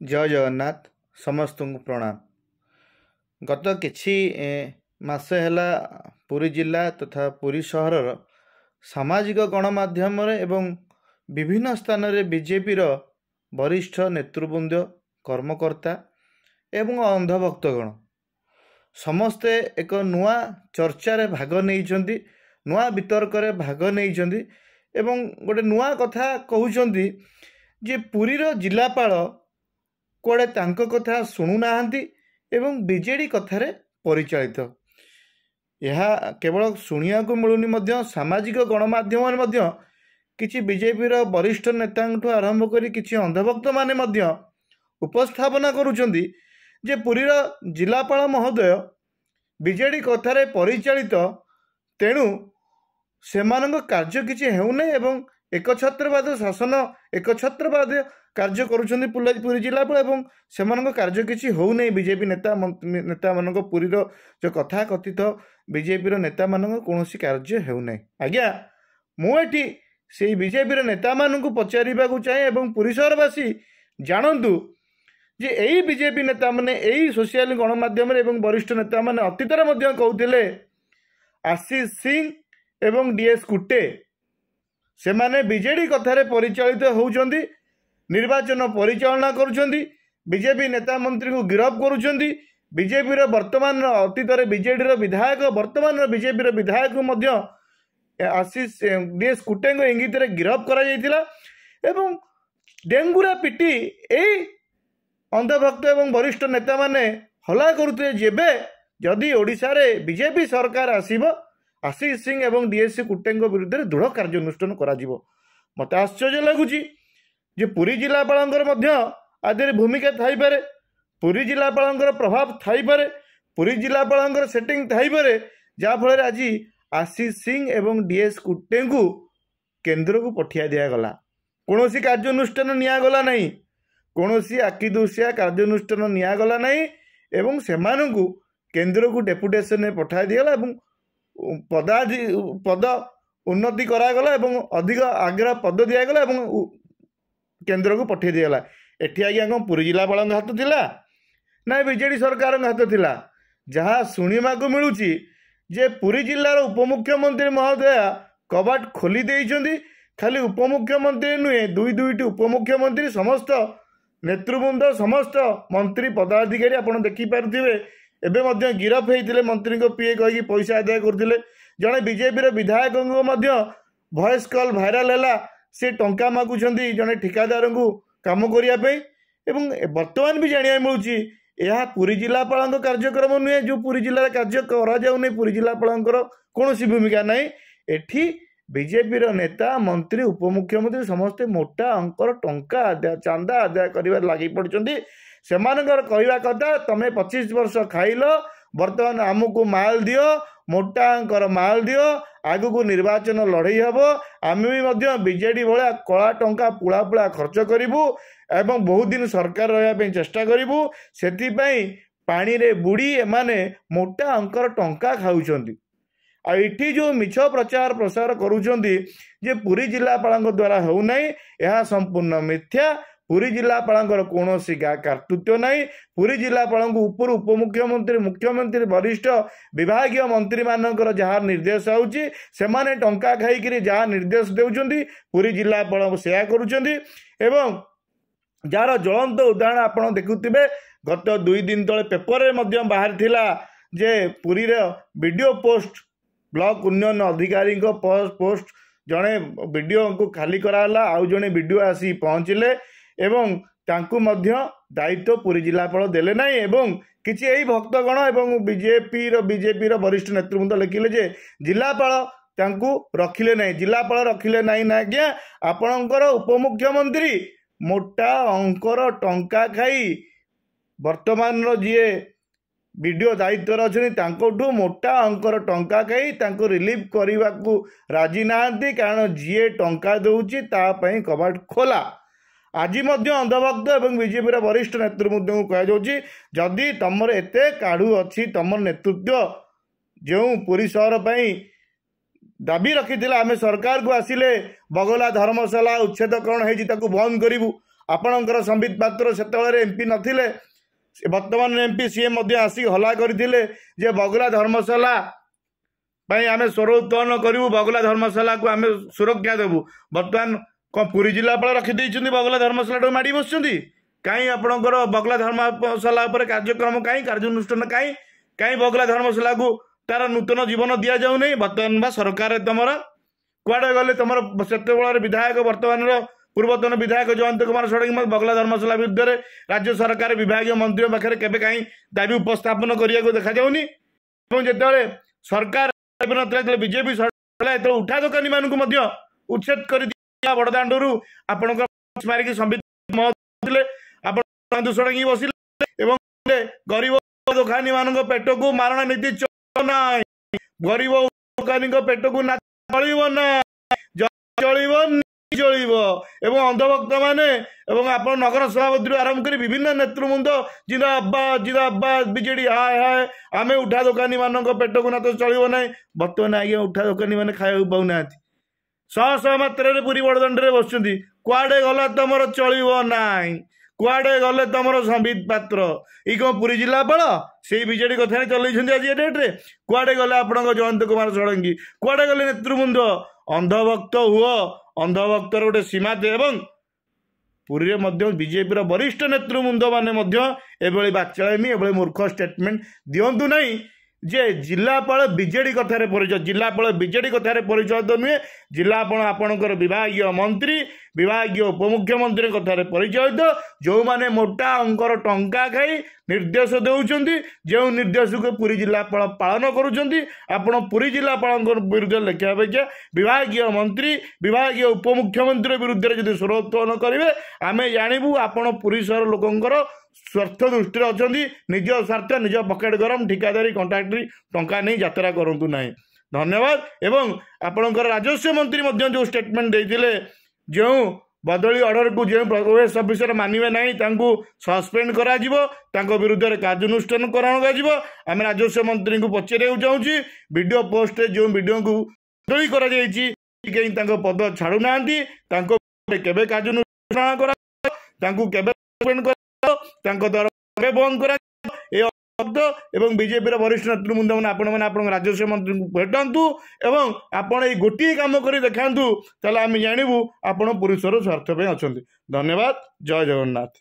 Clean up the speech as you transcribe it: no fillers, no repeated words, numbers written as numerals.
जय जगन्नाथ समस्त को प्रणाम। गत किछि मास हैला पुरी जिला तथा पुरी सहर सामाजिक गणमाध्यम एवं विभिन्न स्थान रे बीजेपी रो वरिष्ठ नेतृवृंद कर्मकर्ता एवं अंधभक्तगण समस्ते एक नुआ चर्चार भाग नहीं, नुआ वितर्क भाग नहीं एवं गोटे नुआ कथा कहउछंती जे पुरीर जिलापाल कोड़े तांको कथा शुणुना एवं बीजेडी कथार परिचालित। यह केवल शुणिया को मिलूनी, सामाजिक गणमाध्यम किछि बीजेपी वरिष्ठ नेता आरंभ करी किछि अंधभक्त माने उपस्थापना करुचंदी जे पुरीर जिलापाल महोदय बीजेडी कथार परिचालित, तेणु सेमानंग कार्य किछि हेउनै एवं एकछत्रवाद शासन एकछत्रवाद कार्य करुछंदी पुरी जिलापाल एवं सेमानंग कार्य किछि होउनै। बीजेपी नेता मानक पुरीर जो कथा कथित बीजेपी नेता मानक कोनोसी कार्य हेउनै। आज्ञा मु एठी सेही बीजेपी नेता मानक पचारिबाकू चाहे एवं पुरी सहरवासी जानतु जे एही बीजेपी नेता माने एही सोशल गणमाध्यम एवं वरिष्ठ नेता माने अतीतर मध्य कहउथिले आशीष सिंह एवं डीएस कुटे से माने बीजेडी कथार परिचालित होउचंदी, निर्वाचन परिचालना करुचंदी, बीजेपी नेता मंत्री को गिरफ्त करुचंदी। बीजेपी वर्तमान अतीतर बीजेडी विधायक वर्तमान बीजेपी विधायक मध्य आशीष डीएस कुटे इंगित गिरफ्त करा जायतिला एवं डेंगुरा पिटी एई अंधभक्त एवं वरिष्ठ नेता माने हला करुते जेबे जदि ओडिशा रे बीजेपी सरकार आसीबो आशीष सिंह एवं डीएस कुटे विरुद्ध दृढ़ कार्यानुष्ठान करा जिवो। मत आश्चर्य लगुची जे पुरी जिलापाल आदि भूमिका थाई पारे, पुरी जिलापाल प्रभाव थाई पारे, पुरी जिलापाल सेटिंग थाई पारे, जहा फल आज आशीष सिंह एवं डीएस कुटे को केन्द्र को पठिया दिया गला। कौनसी कार्यानुष्ठान नियागला नहीं, कौनसी आखिदुसिया कार्यानुष्ठान नियागला नहीं एवं सेमानंकु केन्द्र को डेपुटेशन में पठा दिगला एवं पद उन्नति करागला एवं अधिक आग्रह पद दिगला एवं केन्द्र को पठे दिगला। एठी आज्ञा कौन पुरी जिलापाल हाथ थिला ना बीजेडी सरकार हाथ थिला? जहाँ शुणा को मिलूची जे पुरी जिलार उपमुख्यमंत्री महोदय कबाट खोली देइछंदी। खाली उपमुख्यमंत्री नुहे, दुईटी उपमुख्यमंत्री समस्त नेतृवृंद समस्त मंत्री पदाधिकारी आपण देखि पारुथिबे एबे मध्य गिरफ होइतिले मंत्री को पीए कहि पैसा आदाय करथिले। जणे बीजेपी विधायक वॉइस कॉल भाइराल हैला, से टंका मागुछंदी जणे ठिकादार को काम करिया पे एवं वर्तमान भी जानिया मिलूची यह पुरी जिलापाल कार्यक्रम नुहे। जो पुरी जिला कार्य करा जाउनै, पुरी जिलापाल कौनसी भूमिका नहीं। एठी बीजेपी नेता मंत्री उपमुख्यमंत्री समस्ते मोटा अंकर टंका आदाय चांदा आदाय कर लगी पड़छंदी। सेमानकर कहवा कथा तमे 25 वर्ष खाइल, वर्तमान आमको माल दियो, मोटा अंकर माल दियो, आगु को निर्वाचन लड़ई हम, आम भी बीजेडी भाया कला टंका पुला पुला खर्च करूँ एवं बहुत दिन सरकार रहा चेष्टा करूँ। से पानी रे बुड़ी एमाने मोटा अंकर टंका खाऊछंदी। आठी जो मिछ प्रचार प्रसार करुछंदी जे पुरी जिलापाल द्वारा होउनै, यह संपूर्ण मिथ्या। पुरी जिलापाल कौनसी कर्तृत्व नहीं। पुरी जिलापाल ऊपर उपमुख्यमंत्री मुख्यमंत्री वरिष्ठ विभागीय मंत्री मानकर जहाँ निर्देश आउची सेमाने टंका खाई जहाँ निर्देश देउछंदी पुरी जिलापाल सेया करुछंदी। एवं जार ज्वलंत उदाहरण आपण देखुथिबे गत 2 दिन तले पेपर रे बाहर थिला जे पुरी रे वीडियो पोस्ट ब्लॉक उन्नयन अधिकारी पोस्ट जड़े वीडियो को खाली कराला, आउ जड़े वीडियो आसी पहुँचले एवं तांकु मध्य दायित्व पुरी जिलापाल देले नहीं। एवं किछि एही भक्तगण एवं बीजेपी वरिष्ठ नेतृवृंद लिखिले जे जिलापाल तांकु रखिले नहीं, जिलापाल रखिले नहीं ना आज्ञा आपणकर उपमुख्यमंत्री मोटा अंकर टंका खाई वर्तमान जीए वीडियो दायित्व अच्छे मोटा अंकर टंका खाई तांको रिलीफ करने को राजी नहांती, कारण जीए टंका दौची तापाई कबाट खोला। आज अंधभक्त एवं बीजेपी वरिष्ठ नेतृवृंद को कहुच्छी जदि तुम एते काढ़ू अच्छी तुम नेतृत्व जो पुरी सहर दाबी रखी आम सरकार को आसिले बगला धर्मशाला उच्छेदकरण होती बंद करूँ, आपणकर संबित पात्र से एमपी नथिले वर्तमान एमपी सी आसिक हल्ला करते जे बगुला धर्मशाला आम स्वर उत्तोलन करूँ बगुला धर्मशाला को आम सुरक्षा देवु बर्तमान कौन पुरी जिलापाल रखिदे बगुला धर्मशाला माड़ी बस कहीं आपणकर बगुला धर्मशाला कार्यक्रम कहीं कार्यानुष्ठान कहीं कहीं बगुला धर्मशाला को तार नूतन जीवन दि जाऊ नहीं बर्तमान बा सरकार तुम कुआडे गले तुम से विधायक वर्तमान पूर्वतन विधायक जयंत कुमार षडंगी बगला धर्मशाला विरुद्ध में राज्य सरकार विभाग मंत्री पाखे केवे कहीं दाबी उपस्थापन करने को देखा जाऊनी जिते सरकार बीजेपी सरकार उठा दोकानी मानक उच्छेद कर बड़दाण्डु आपण मारिक संबित षडंगी बसिले गरीब दोकानी मान पेट को मारणा नीति चलना गरीब दोकानी पेट को ना चलो ना चलो अंधभक्त माने आप नगर सभापति आरंभ कर विभिन्न नेतृवृंद जिंदाबाद जिंदाबाद बीजेडी हाय हाय आमे उठा दोकानी मान पेट को ना तो चलो ना बर्तमान आज्ञा उठा दोकानी मैंने खाया पाऊना शह शह मात्रा पुरी बड़दाण्ड बस कुआडे गला तुम चलो ना कुआडे गले तुम संबित पात्र ये कौन पुरी जिलापाल से बीजेडी कथा चलते आज डेट्रे कुआडे गले आप जयंत कुमार षडंगी कुआडे गले नेतृवृंद अंधभक्त हुआ अंधभक्तर गोटे सीमा एवं पुरी में बीजेपी वरिष्ठ नेतृवृंद मैंने बाचामी एभली मूर्ख स्टेटमेंट दिंतु नहीं जे जिलापाल बीजेडी कथार परिचय जिलापाल बीजेडी कथार परिचय तो नुहे जिलापाल आपणकर विभागीय मंत्री विभागीय उपमुख्यमंत्री कथार परिचय जो माने मोटा अंकर टंका खाई निर्देश देउछंती जो निर्देश को पुरी जिलापाल पालन करुछंती आपण पुरी जिलापाल विरुद्ध लेखा अपेक्षा विभागीय मंत्री विभागीय उपमुख्यमंत्री विरुद्ध जदि स्वर उत्तोलन करेंगे आम जानबू आपण पुरी सहर लोकंकर स्वार्थ दृष्टि अच्छा निज स्वार्थ निज पकेट गरम ठिकादारी कंट्राक्टरी टंका नहीं यात्रा करूँ ना धन्यवाद एवं आपणकर राजस्व मंत्री जो स्टेटमेंट देते जो बदली ऑर्डर को जो ओएस ऑफिसर मानवे ना सस्पेंड करा विरुद्ध में कार्यानुष्ठान आम राजस्व मंत्री को पचारे चाहूँगी वीडियो पोस्ट जो वीडियो को बदली कहीं पद छाड़ूना केवे कार्यानुष्ठान द्वारा बंद कर बीजेपी वरिष्ठ नेतृवृंद मैंने राजस्व मंत्री को भेटू एवं आपण ये गोटे कम कर देखा आम जानबू आप पुरुषर स्वार्थ अच्छा धन्यवाद जय जगन्नाथ।